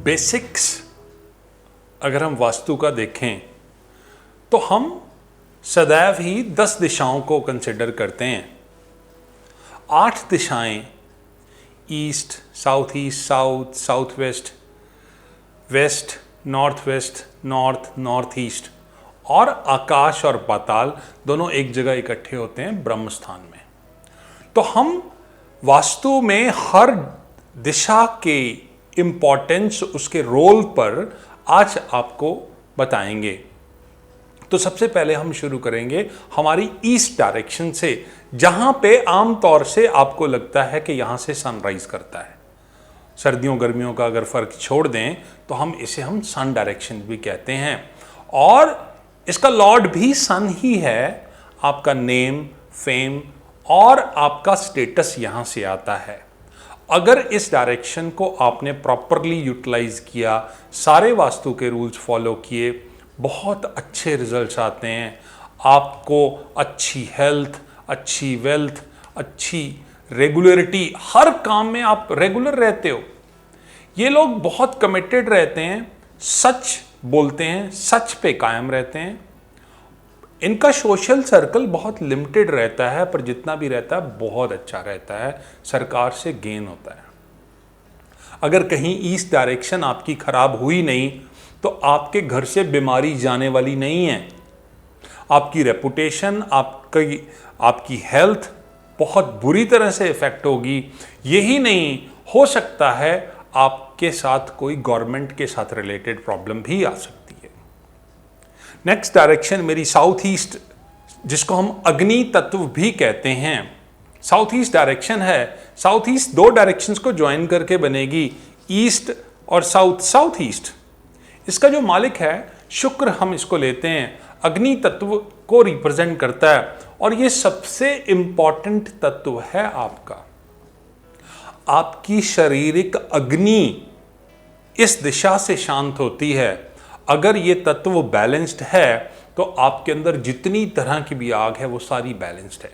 Basics अगर हम वास्तु का देखें तो हम सदैव ही 10 दिशाओं को कंसिडर करते हैं। 8 दिशाएं east, south east, south, south west, west, north west, north, north east, और आकाश और पाताल दोनों एक जगह इकट्ठे होते हैं ब्रह्म स्थान में। तो हम वास्तु में हर दिशा के इंपॉर्टेंस, उसके रोल पर आज आपको बताएंगे। तो सबसे पहले हम शुरू करेंगे हमारी ईस्ट डायरेक्शन से, जहां पे आमतौर से आपको लगता है कि यहां से सनराइज करता है। सर्दियों गर्मियों का अगर फर्क छोड़ दें तो हम सन डायरेक्शन भी कहते हैं, और इसका लॉर्ड भी सन ही है। आपका नेम, फेम और आपका स्टेटस यहां से आता है। अगर इस डायरेक्शन को आपने प्रॉपरली यूटिलाइज किया, सारे वास्तु के रूल्स फॉलो किए, बहुत अच्छे रिजल्ट्स आते हैं। आपको अच्छी हेल्थ, अच्छी वेल्थ, अच्छी रेगुलरिटी, हर काम में आप रेगुलर रहते हो। ये लोग बहुत कमिटेड रहते हैं, सच बोलते हैं, सच पे कायम रहते हैं। इनका सोशल सर्कल बहुत लिमिटेड रहता है, पर जितना भी रहता है बहुत अच्छा रहता है, सरकार से गेन होता है। अगर कहीं ईस्ट डायरेक्शन आपकी खराब हुई नहीं तो आपके घर से बीमारी जाने वाली नहीं है। आपकी रेपुटेशन, आपकी हेल्थ बहुत बुरी तरह से इफेक्ट होगी। यही नहीं, हो सकता है आपके साथ कोई गवर्नमेंट के साथ रिलेटेड प्रॉब्लम भी आ सकती है। नेक्स्ट डायरेक्शन मेरी साउथ ईस्ट, जिसको हम अग्नि तत्व भी कहते हैं, साउथ ईस्ट डायरेक्शन है। साउथ ईस्ट 2 डायरेक्शंस को ज्वाइन करके बनेगी, ईस्ट और साउथ, साउथ ईस्ट। इसका जो मालिक है शुक्र, हम इसको लेते हैं, अग्नि तत्व को रिप्रेजेंट करता है, और ये सबसे इंपॉर्टेंट तत्व है आपका। आपकी शारीरिक अग्नि इस दिशा से शांत होती है। अगर ये तत्व बैलेंस्ड है तो आपके अंदर जितनी तरह की भी आग है वो सारी बैलेंस्ड है।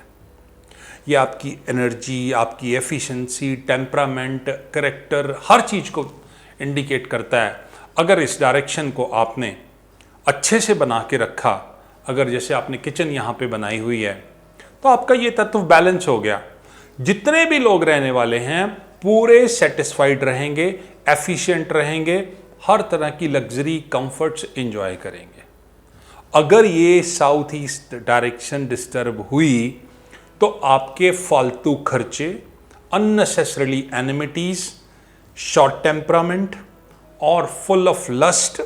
ये आपकी एनर्जी, आपकी एफिशिएंसी, टेम्परामेंट, कैरेक्टर, हर चीज को इंडिकेट करता है। अगर इस डायरेक्शन को आपने अच्छे से बना के रखा, अगर जैसे आपने किचन यहाँ पे बनाई हुई है, तो आपका ये तत्व बैलेंस हो गया। जितने भी लोग रहने वाले हैं पूरे सेटिस्फाइड रहेंगे, एफिशिएंट रहेंगे, हर तरह की लग्जरी, कंफर्ट्स एंजॉय करेंगे। अगर ये साउथ ईस्ट डायरेक्शन डिस्टर्ब हुई तो आपके फालतू खर्चे, अननेसेसरली एनिमिटीज, शॉर्ट टेम्परामेंट और फुल ऑफ लस्ट,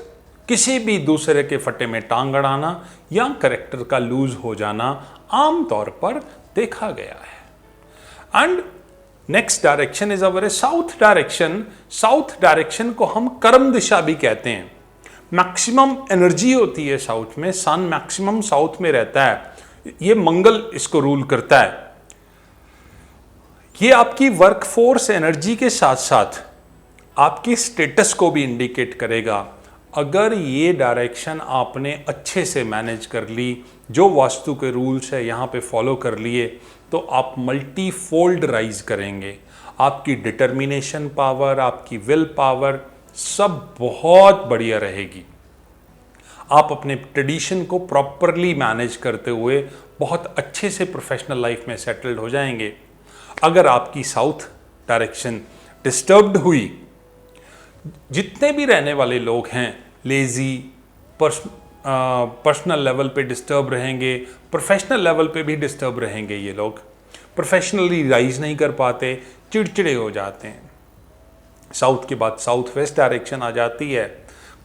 किसी भी दूसरे के फटे में टांग अड़ाना या कैरेक्टर का लूज हो जाना आमतौर पर देखा गया है। And next direction is our south direction. South direction को हम कर्म दिशा भी कहते हैं। मैक्सिमम एनर्जी होती है साउथ में, सन मैक्सिमम साउथ में रहता है, ये मंगल इसको रूल करता है। ये आपकी वर्कफोर्स एनर्जी के साथ साथ आपकी स्टेटस को भी इंडिकेट करेगा। अगर ये डायरेक्शन आपने अच्छे से मैनेज कर ली, जो वास्तु के रूल्स है यहाँ पे फॉलो कर लिए, तो आप मल्टी फोल्ड राइज करेंगे। आपकी डिटर्मिनेशन पावर, आपकी विल पावर सब बहुत बढ़िया रहेगी। आप अपने ट्रेडिशन को प्रॉपरली मैनेज करते हुए बहुत अच्छे से प्रोफेशनल लाइफ में सेटल्ड हो जाएंगे। अगर आपकी साउथ डायरेक्शन डिस्टर्ब्ड हुई, जितने भी रहने वाले लोग हैं लेजी, पर्सनल लेवल पे डिस्टर्ब रहेंगे, प्रोफेशनल लेवल पे भी डिस्टर्ब रहेंगे। ये लोग प्रोफेशनली राइज नहीं कर पाते, चिड़चिड़े हो जाते हैं। साउथ के बाद साउथ वेस्ट डायरेक्शन आ जाती है।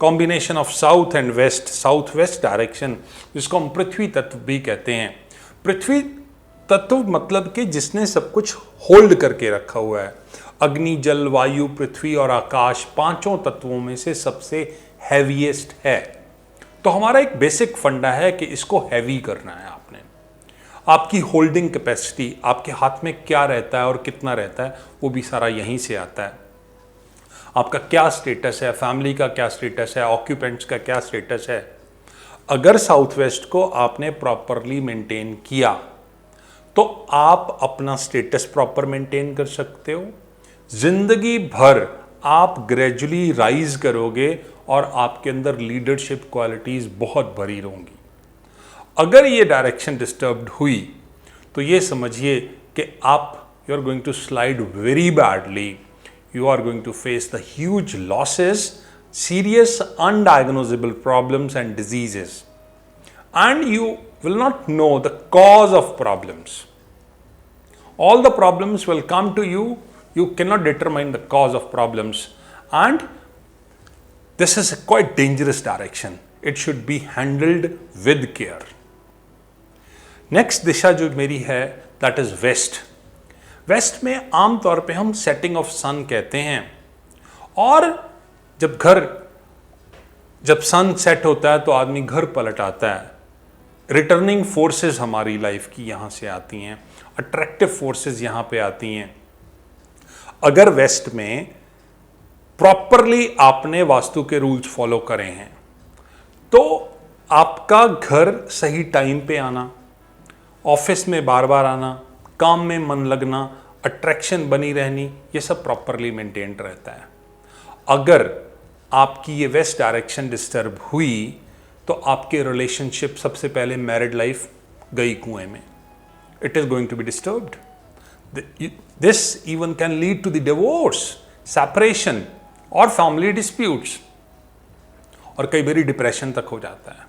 Combination of south and west, south west direction, जिसको हम पृथ्वी तत्व भी कहते हैं। पृथ्वी तत्व मतलब कि जिसने सब कुछ होल्ड करके रखा हुआ है। अग्नि, जल, वायु, पृथ्वी और आकाश पांचों तत्वों में से सबसे हैवीएस्ट है। तो हमारा एक बेसिक फंडा है कि इसको हैवी करना है आपने। आपकी होल्डिंग कैपेसिटी, आपके हाथ में क्या रहता है और कितना रहता है, वो भी सारा यहीं से आता है। आपका क्या स्टेटस है, फैमिली का क्या स्टेटस है, ऑक्यूपेंट्स का क्या स्टेटस है। अगर साउथ वेस्ट को आपने प्रॉपरली मेंटेन किया तो आप अपना स्टेटस प्रॉपर मेंटेन कर सकते हो। जिंदगी भर आप ग्रेजुअली राइज करोगे और आपके अंदर लीडरशिप क्वालिटीज बहुत भरी होंगी। अगर ये डायरेक्शन डिस्टर्ब्ड हुई तो ये समझिए कि आप you are going to slide very badly, you are going to face the huge losses, serious undiagnosable problems and diseases, and you will not know the cause of problems. All the problems will come to you, you cannot determine the cause of problems, and this is a quite dangerous direction. It should be handled with care. Next दिशा जो मेरी है that is west. Waste में आमतौर पे हम setting of सन कहते हैं, और जब सन सेट होता है तो आदमी घर पलट आता है। रिटर्निंग फोर्सेस हमारी लाइफ की यहां से आती हैं, अट्रैक्टिव फोर्सेस यहां पे आती हैं। अगर वेस्ट में प्रॉपरली आपने वास्तु के रूल्स फॉलो करे हैं तो आपका घर सही टाइम पे आना, ऑफिस में बार बार आना, काम में मन लगना, अट्रैक्शन बनी रहनी, ये सब प्रॉपरली मेंटेन्ड रहता है। अगर आपकी ये वेस्ट डायरेक्शन डिस्टर्ब हुई तो आपके रिलेशनशिप, सबसे पहले मैरिड लाइफ गई कुएं में। It is going to be disturbed. This even can lead to the divorce, separation और फैमिली डिस्प्यूट्स, और कई बार डिप्रेशन तक हो जाता है।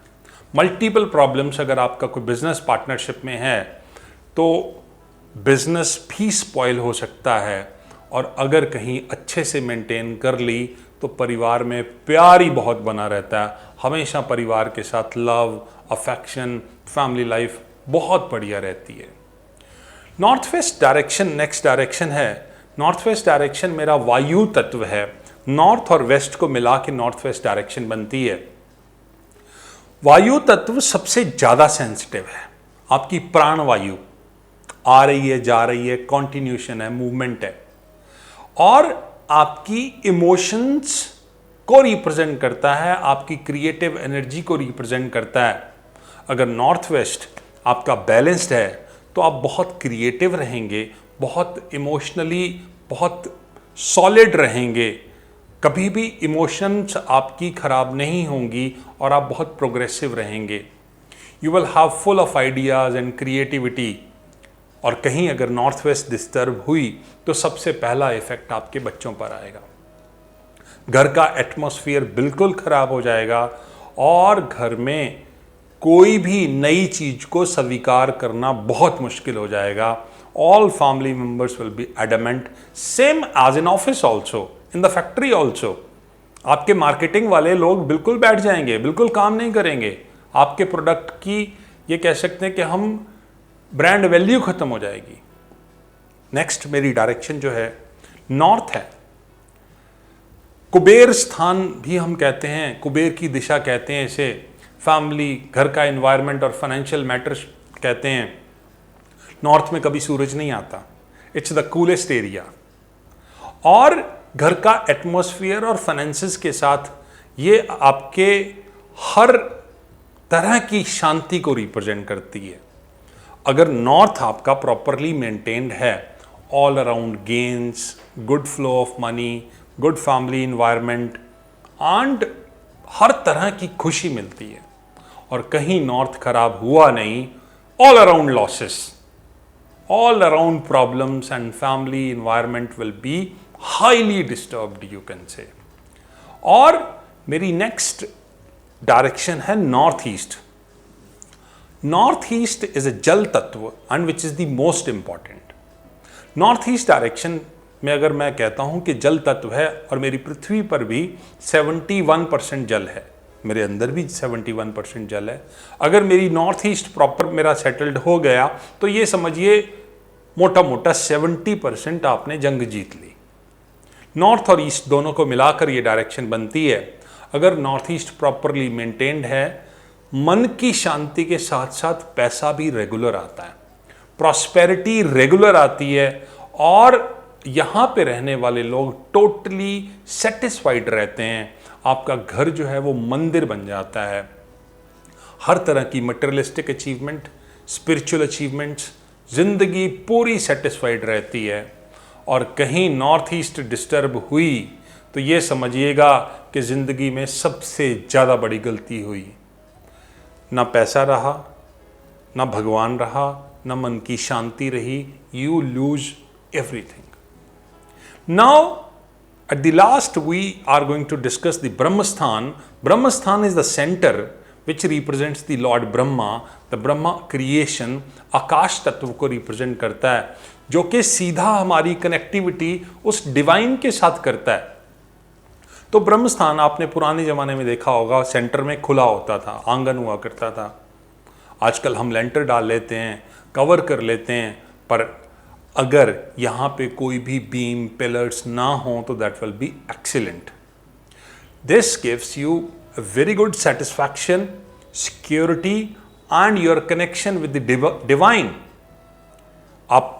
मल्टीपल प्रॉब्लम्स अगर आपका कोई बिजनेस पार्टनरशिप में है तो बिजनेस भी स्पॉइल हो सकता है, और अगर कहीं अच्छे से मेंटेन कर ली तो परिवार में प्यार ही बहुत बना रहता है। हमेशा परिवार के साथ लव, अफेक्शन, फैमिली लाइफ बहुत बढ़िया रहती है। North west direction next direction है। नॉर्थ वेस्ट डायरेक्शन मेरा वायु तत्व है। नॉर्थ और वेस्ट को मिला के नॉर्थ वेस्ट डायरेक्शन बनती है। वायु तत्व सबसे ज्यादा सेंसिटिव है। आपकी प्राण वायु आ रही है, जा रही है, कॉन्टिन्यूशन है, मूवमेंट है, और आपकी इमोशंस को रिप्रेजेंट करता है, आपकी क्रिएटिव एनर्जी को रिप्रेजेंट करता है। अगर नॉर्थ वेस्ट आपका बैलेंस्ड है तो आप बहुत क्रिएटिव रहेंगे, बहुत इमोशनली बहुत सॉलिड रहेंगे, कभी भी इमोशंस आपकी खराब नहीं होंगी, और आप बहुत प्रोग्रेसिव रहेंगे। You will have full of ideas and creativity. और कहीं अगर नॉर्थ वेस्ट डिस्टर्ब हुई तो सबसे पहला इफेक्ट आपके बच्चों पर आएगा। घर का एटमॉस्फेयर बिल्कुल खराब हो जाएगा, और घर में कोई भी नई चीज को स्वीकार करना बहुत मुश्किल हो जाएगा। All family members will be adamant, same as in office also, in the factory also. आपके मार्केटिंग वाले लोग बिल्कुल बैठ जाएंगे, बिल्कुल काम नहीं करेंगे। आपके प्रोडक्ट की ये कह सकते हैं कि हम ब्रांड वैल्यू खत्म हो जाएगी। नेक्स्ट मेरी डायरेक्शन जो है नॉर्थ है। कुबेर स्थान भी हम कहते हैं, कुबेर की दिशा कहते हैं इसे। फैमिली, घर का एनवायरनमेंट और फाइनेंशियल मैटर्स कहते हैं। नॉर्थ में कभी सूरज नहीं आता, इट्स द कूलेस्ट एरिया, और घर का एटमॉस्फेयर और फाइनेंसेस के साथ ये आपके हर तरह की शांति को रिप्रेजेंट करती है। अगर नॉर्थ आपका प्रॉपरली मेंटेन्ड है, all around gains, good flow of money, good family environment, and हर तरह की खुशी मिलती है। और कहीं नॉर्थ खराब हुआ नहीं, all around losses, all around problems, and family environment will be highly disturbed, you can say. और मेरी नेक्स्ट डायरेक्शन है north east. North east is a जल तत्व and which is the most important. North east direction में अगर मैं कहता हूं कि जल तत्व है, और मेरी पृथ्वी पर भी 71% जल है, मेरे अंदर भी 71% जल है। अगर मेरी नॉर्थ ईस्ट प्रॉपर मेरा सेटल्ड हो गया तो ये समझिए मोटा मोटा 70% आपने जंग जीत ली। नॉर्थ और ईस्ट दोनों को मिलाकर ये डायरेक्शन बनती है। अगर नॉर्थ ईस्ट प्रॉपरली मेंटेन्ड है, मन की शांति के साथ साथ पैसा भी रेगुलर आता है, प्रॉस्पेरिटी रेगुलर आती है, और यहाँ पे रहने वाले लोग टोटली सेटिस्फाइड रहते हैं। आपका घर जो है वो मंदिर बन जाता है। हर तरह की मटेरियलिस्टिक अचीवमेंट, स्पिरिचुअल अचीवमेंट्स, जिंदगी पूरी सेटिस्फाइड रहती है। और कहीं नॉर्थ ईस्ट डिस्टर्ब हुई तो ये समझिएगा कि ज़िंदगी में सबसे ज़्यादा बड़ी गलती हुई। ना पैसा रहा, ना भगवान रहा, ना मन की शांति रही। You lose everything. Now at the last we are going to discuss the Brahmasthan. Brahmasthan is the center which represents the Lord Brahma, the Brahma creation, आकाश तत्व को रिप्रेजेंट करता है, जो कि सीधा हमारी कनेक्टिविटी उस डिवाइन के साथ करता है। तो ब्रह्मस्थान आपने पुराने ज़माने में देखा होगा, सेंटर में खुला होता था, आंगन हुआ करता था। आजकल हम लेंटर डाल लेते हैं, कवर कर लेते हैं, पर अगर यहाँ पे कोई भी बीम पिलर्स ना हो तो that will be excellent. This gives you a very good satisfaction, security and your connection with the divine. आप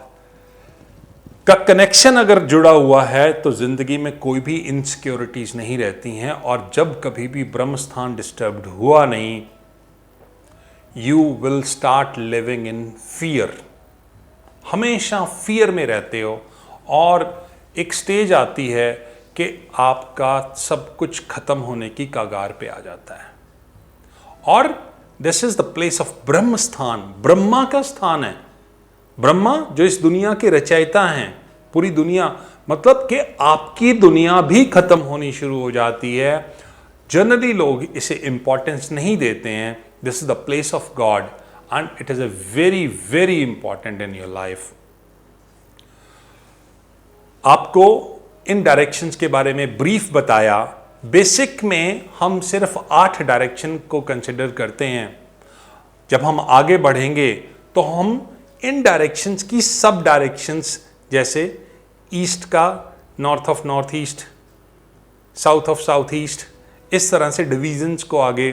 का कनेक्शन अगर जुड़ा हुआ है तो जिंदगी में कोई भी इनसिक्योरिटीज नहीं रहती हैं। और जब कभी भी ब्रह्मस्थान डिस्टर्ब्ड हुआ नहीं, you will start living in fear. हमेशा फियर में रहते हो और एक स्टेज आती है कि आपका सब कुछ खत्म होने की कगार पे आ जाता है। और this is the place of Brahmasthan, Brahma का स्थान है। ब्रह्मा जो इस दुनिया के रचयिता हैं, पूरी दुनिया, मतलब कि आपकी दुनिया भी खत्म होनी शुरू हो जाती है। जनरली लोग इसे इंपॉर्टेंस नहीं देते हैं। This is the place of God and it is a very very important in your life. आपको इन डायरेक्शंस के बारे में ब्रीफ बताया। बेसिक में हम सिर्फ 8 डायरेक्शन को कंसिडर करते हैं। जब हम आगे बढ़ेंगे तो हम इन डायरेक्शंस की सब डायरेक्शंस, जैसे ईस्ट का north of north east, south of south east, इस तरह से डिवीजन्स को आगे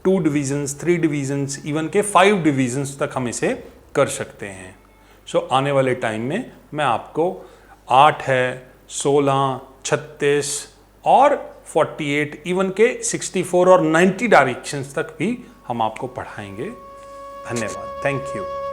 2 डिवीजन्स, 3 डिवीजन्स, इवन के 5 डिवीजन्स तक हम इसे कर सकते हैं। सो आने वाले टाइम में मैं आपको 8 है, 16, 36 और 48, इवन के 64 और 90 डायरेक्शंस तक भी हम आपको पढ़ाएंगे। धन्यवाद। Thank you.